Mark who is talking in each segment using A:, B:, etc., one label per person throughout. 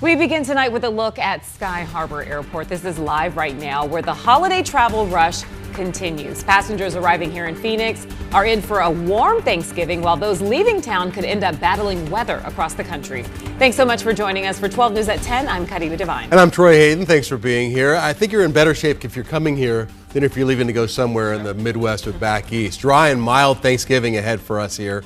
A: We begin tonight with a look at Sky Harbor Airport. This is live right now where the holiday travel rush continues. Passengers arriving here in Phoenix are in for a warm Thanksgiving, while those leaving town could end up battling weather across the country. Thanks so much for joining us for 12 News at 10. I'm Karima Devine.
B: And I'm Troy Hayden. Thanks for being here. I think you're in better shape if you're coming here than if you're leaving to go somewhere in the Midwest or back east. Dry and mild Thanksgiving ahead for us here.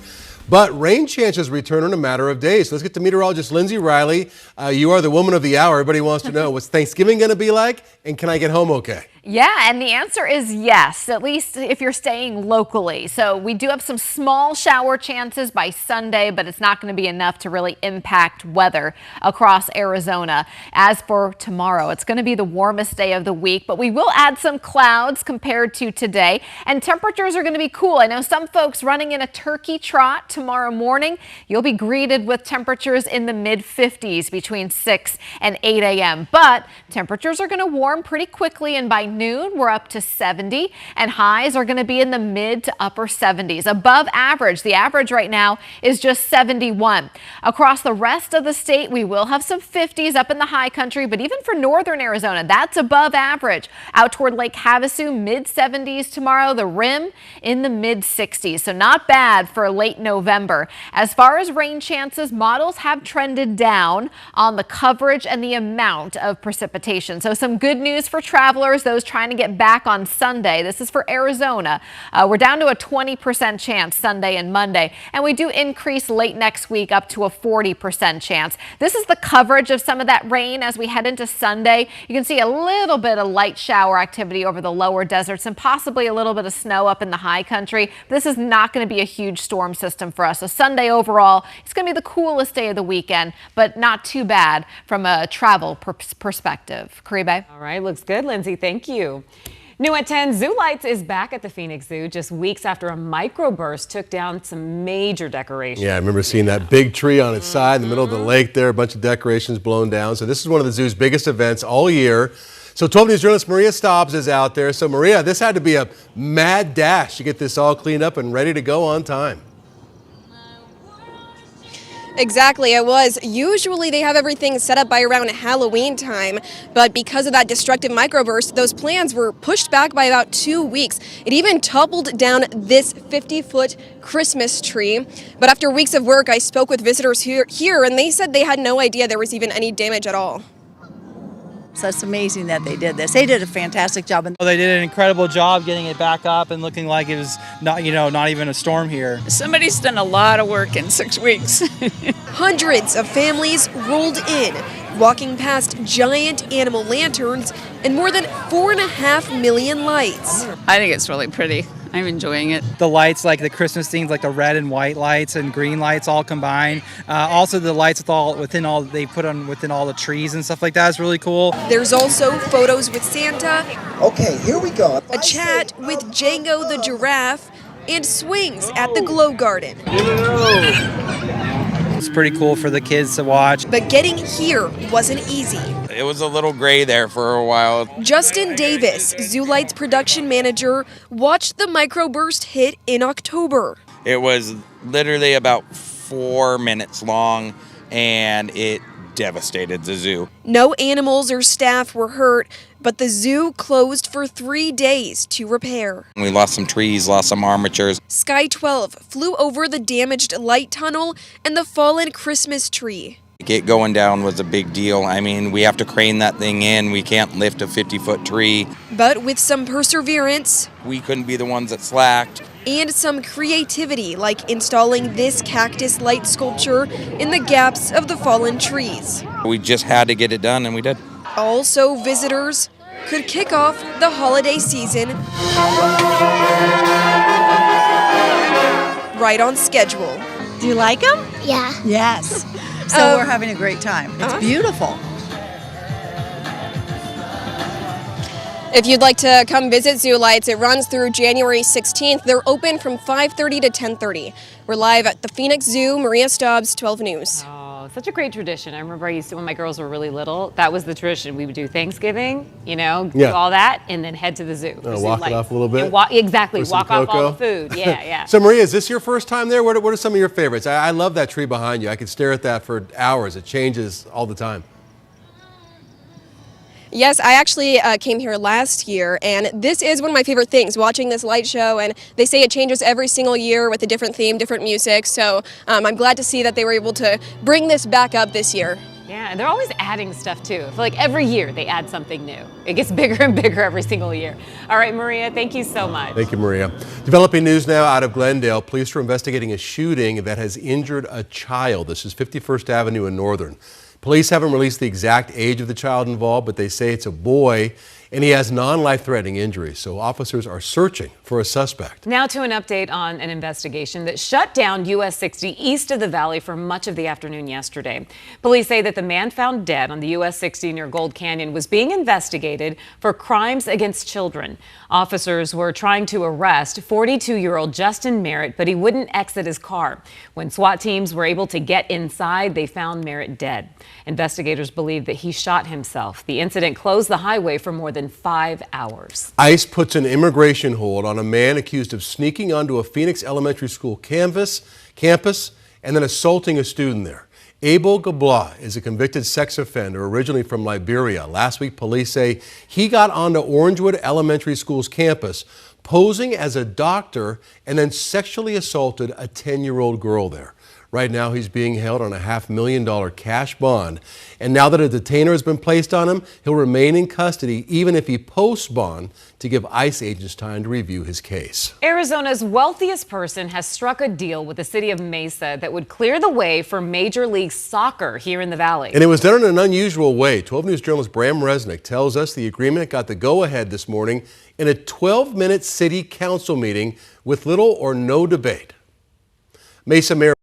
B: But rain chances return in a matter of days. So let's get to meteorologist Lindsay Riley. You are the woman of the hour. Everybody wants to know, what's Thanksgiving going to be like? And can I get home okay?
C: Yeah, and the answer is yes, at least if you're staying locally. So we do have some small shower chances by Sunday, but it's not going to be enough to really impact weather across Arizona. As for tomorrow, it's going to be the warmest day of the week, but we will add some clouds compared to today, and temperatures are going to be cool. I know some folks running in a turkey trot tomorrow morning. You'll be greeted with temperatures in the mid-50s between 6 and 8 a.m., but temperatures are going to warm pretty quickly, and by noon we're up to 70, and highs are going to be in the mid to upper 70s, above average. The average right now is just 71. Across the rest of the state, we will have some 50s up in the high country, but even for northern Arizona, that's above average. Out toward Lake Havasu, mid 70s tomorrow, the rim in the mid 60s, so not bad for late November. As far as rain chances, models have trended down on the coverage and the amount of precipitation. So some good news for travelers, those trying to get back on Sunday. This is for Arizona. We're down to a 20% chance Sunday and Monday, and we do increase late next week up to a 40% chance. This is the coverage of some of that rain as we head into Sunday. You can see a little bit of light shower activity over the lower deserts and possibly a little bit of snow up in the high country. This is not going to be a huge storm system for us. So Sunday overall, it's going to be the coolest day of the weekend, but not too bad from a travel perspective. Caribe?
A: All right, looks good, Lindsay. Thank you. New at 10, Zoolights is back at the Phoenix Zoo just weeks after a microburst took down some major decorations.
B: Yeah, I remember seeing that big tree on its side in the middle of the lake there, a bunch of decorations blown down. So this is one of the zoo's biggest events all year. So 12 News journalist Maria Stobbs is out there. So Maria, this had to be a mad dash to get this all cleaned up and ready to go on time.
D: Exactly, it was. Usually they have everything set up by around Halloween time, but because of that destructive microburst, those plans were pushed back by about 2 weeks. It even toppled down this 50-foot Christmas tree. But after weeks of work, I spoke with visitors here, and they said they had no idea there was even any damage at all.
E: So it's amazing that they did this. They did a fantastic job.
F: Well, they did an incredible job getting it back up and looking like it was not even a storm here.
G: Somebody's done a lot of work in 6 weeks.
D: Hundreds of families rolled in, walking past giant animal lanterns and more than 4.5 million lights.
G: I think it's really pretty. I'm enjoying it.
F: The lights, like the Christmas themes, like the red and white lights and green lights all combined. Also the lights within all the trees and stuff like that is really cool.
D: There's also photos with Santa.
H: Okay, here we go.
D: A chat with Django the giraffe and swings at the Glow Garden.
F: It's pretty cool for the kids to watch.
D: But getting here wasn't easy.
I: It was a little gray there for a while.
D: Justin Davis, Zoolights production manager, watched the microburst hit in October.
I: It was literally about 4 minutes long, and it devastated the zoo.
D: No animals or staff were hurt, but the zoo closed for 3 days to repair.
I: We lost some trees, lost some armatures.
D: Sky 12 flew over the damaged light tunnel and the fallen Christmas tree.
I: It going down was a big deal. I mean, we have to crane that thing in. We can't lift a 50-foot tree.
D: But with some perseverance,
I: we couldn't be the ones that slacked.
D: And some creativity, like installing this cactus light sculpture in the gaps of the fallen trees.
I: We just had to get it done, and we did.
D: Also, visitors could kick off the holiday season right on schedule.
E: Do you like them?
J: Yeah.
E: Yes. So we're having a great time. It's beautiful.
D: If you'd like to come visit Zoolights, it runs through January 16th. They're open from 5:30 to 10:30. We're live at the Phoenix Zoo. Maria Stobbs, 12 News.
A: Oh, such a great tradition. I remember I used to, when my girls were really little, that was the tradition. We would do Thanksgiving, do all that, and then head to the zoo.
B: Walk it off a little bit?
A: Exactly, walk off all the food. Yeah, yeah.
B: So Maria, is this your first time there? What are some of your favorites? I love that tree behind you. I could stare at that for hours. It changes all the time.
D: Yes, I actually came here last year, and this is one of my favorite things, watching this light show. And they say it changes every single year with a different theme, different music. So I'm glad to see that they were able to bring this back up this year.
A: Yeah, and they're always adding stuff too. I feel like every year they add something new. It gets bigger and bigger every single year. All right, Maria, thank you so much.
B: Thank you, Maria. Developing news now out of Glendale. Police are investigating a shooting that has injured a child. This is 51st Avenue in Northern. Police haven't released the exact age of the child involved, but they say it's a boy, and he has non-life-threatening injuries. So officers are searching for a suspect.
A: Now to an update on an investigation that shut down US 60 east of the valley for much of the afternoon yesterday. Police say that the man found dead on the US 60 near Gold Canyon was being investigated for crimes against children. Officers were trying to arrest 42-year-old Justin Merritt, but he wouldn't exit his car. When SWAT teams were able to get inside, they found Merritt dead. Investigators believe that he shot himself. The incident closed the highway for more than 5 hours.
B: ICE puts an immigration hold on a man accused of sneaking onto a Phoenix elementary school campus and then assaulting a student there. Abel Gabla is a convicted sex offender originally from Liberia. Last week, police say he got onto Orangewood Elementary School's campus, posing as a doctor, and then sexually assaulted a 10-year-old girl there. Right now, he's being held on a $500,000 cash bond. And now that a detainer has been placed on him, he'll remain in custody even if he posts bond to give ICE agents time to review his case.
A: Arizona's wealthiest person has struck a deal with the city of Mesa that would clear the way for Major League Soccer here in the valley.
B: And it was done in an unusual way. 12 News journalist Bram Resnick tells us the agreement got the go-ahead this morning in a 12-minute city council meeting with little or no debate. Mesa Mayor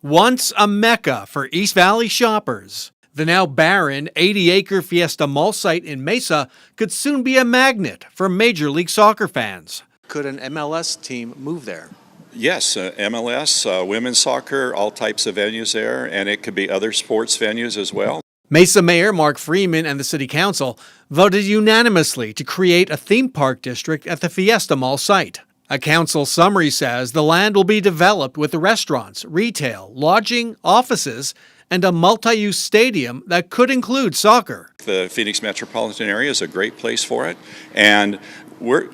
H: once a mecca for East Valley shoppers, the now barren 80-acre Fiesta Mall site in Mesa could soon be a magnet for Major League Soccer fans.
J: Could an MLS team move there?
K: Yes, MLS, women's soccer, all types of venues there, and it could be other sports venues as well.
H: Mesa Mayor Mark Freeman and the City Council voted unanimously to create a theme park district at the Fiesta Mall site. A council summary says the land will be developed with restaurants, retail, lodging, offices, and a multi-use stadium that could include soccer.
K: The Phoenix metropolitan area is a great place for it, and we're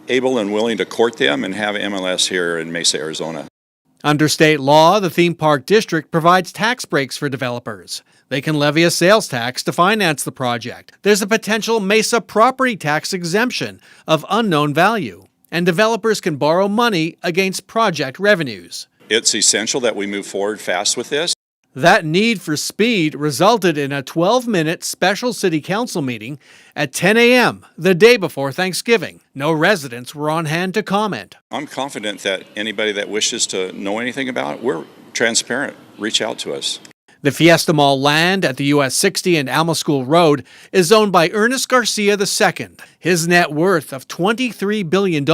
K: able and willing to court them and have MLS here in Mesa, Arizona.
H: Under state law, the theme park district provides tax breaks for developers. They can levy a sales tax to finance the project. There's a potential Mesa property tax exemption of unknown value, and developers can borrow money against project revenues.
K: It's essential that we move forward fast with this.
H: That need for speed resulted in a 12-minute special city council meeting at 10 a.m. the day before Thanksgiving. No residents were on hand to comment.
K: I'm confident that anybody that wishes to know anything about it, we're transparent. Reach out to us.
H: The Fiesta Mall land at the US 60 and Alma School Road is owned by Ernest Garcia II. His net worth of $23 billion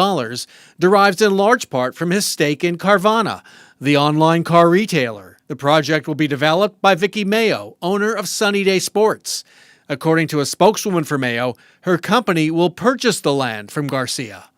H: derives in large part from his stake in Carvana, the online car retailer. The project will be developed by Vicky Mayo, owner of Sunny Day Sports. According to a spokeswoman for Mayo, her company will purchase the land from Garcia.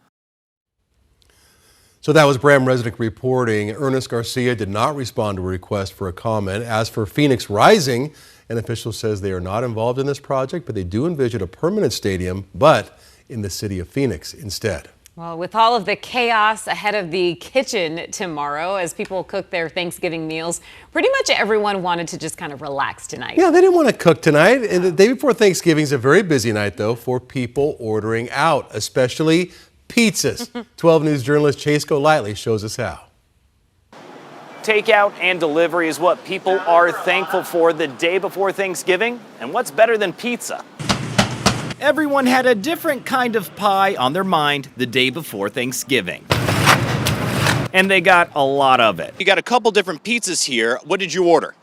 B: So that was Bram Resnick reporting. Ernest Garcia did not respond to a request for a comment. As for Phoenix Rising, an official says they are not involved in this project, but they do envision a permanent stadium, but in the city of Phoenix instead.
A: Well, with all of the chaos ahead of the kitchen tomorrow as people cook their Thanksgiving meals, pretty much everyone wanted to just kind of relax tonight.
B: Yeah, they didn't want to cook tonight. And the day before Thanksgiving is a very busy night, though, for people ordering out, especially pizzas. 12 News journalist Chase Golightly shows us how.
L: Takeout and delivery is what people are thankful for the day before Thanksgiving. And what's better than pizza? Everyone had a different kind of pie on their mind the day before Thanksgiving. And they got a lot of it.
M: You got a couple different pizzas here. What did you order?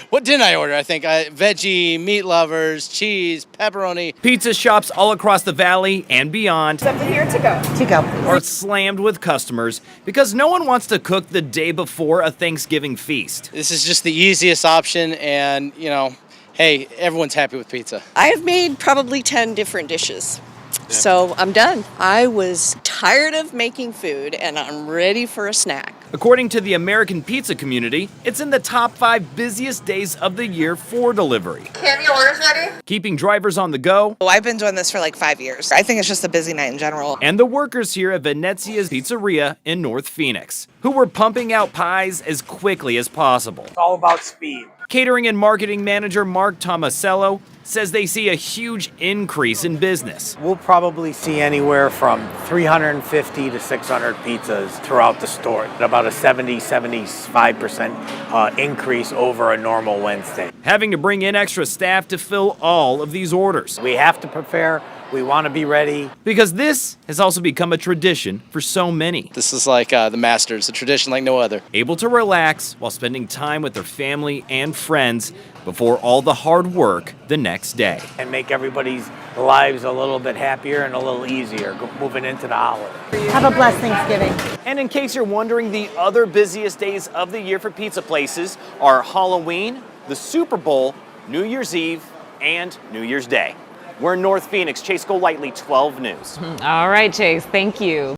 M: What didn't I order? I think veggie, meat lovers, cheese, pepperoni.
L: Pizza shops all across the valley and beyond
N: Something here to go. To go.
L: are slammed with customers because no one wants to cook the day before a Thanksgiving feast.
M: This is just the easiest option, and, you know, hey, everyone's happy with pizza.
E: I have made probably 10 different dishes. So I'm done. I was tired of making food and I'm ready for a snack.
L: According to the American pizza community, it's in the top 5 busiest days of the year for delivery.
N: Have your orders ready?
L: Keeping drivers on the go.
N: Well, I've been doing this for like 5 years. I think it's just a busy night in general.
L: And the workers here at Venezia's Pizzeria in North Phoenix, who were pumping out pies as quickly as possible.
O: It's all about speed.
L: Catering and marketing manager Mark Tomasello says they see a huge increase in business.
O: We'll probably see anywhere from 350 to 600 pizzas throughout the store, about a 75% increase over a normal Wednesday.
L: Having to bring in extra staff to fill all of these orders.
O: We have to prepare. We want to be ready.
L: Because this has also become a tradition for so many.
M: This is like the Masters, a tradition like no other.
L: Able to relax while spending time with their family and friends before all the hard work the next day.
O: And make everybody's lives a little bit happier and a little easier moving into the holiday.
E: Have a blessed Thanksgiving.
L: And in case you're wondering, the other busiest days of the year for pizza places are Halloween, the Super Bowl, New Year's Eve, and New Year's Day. We're in North Phoenix. Chase Golightly, 12 News.
A: All right, Chase, thank you.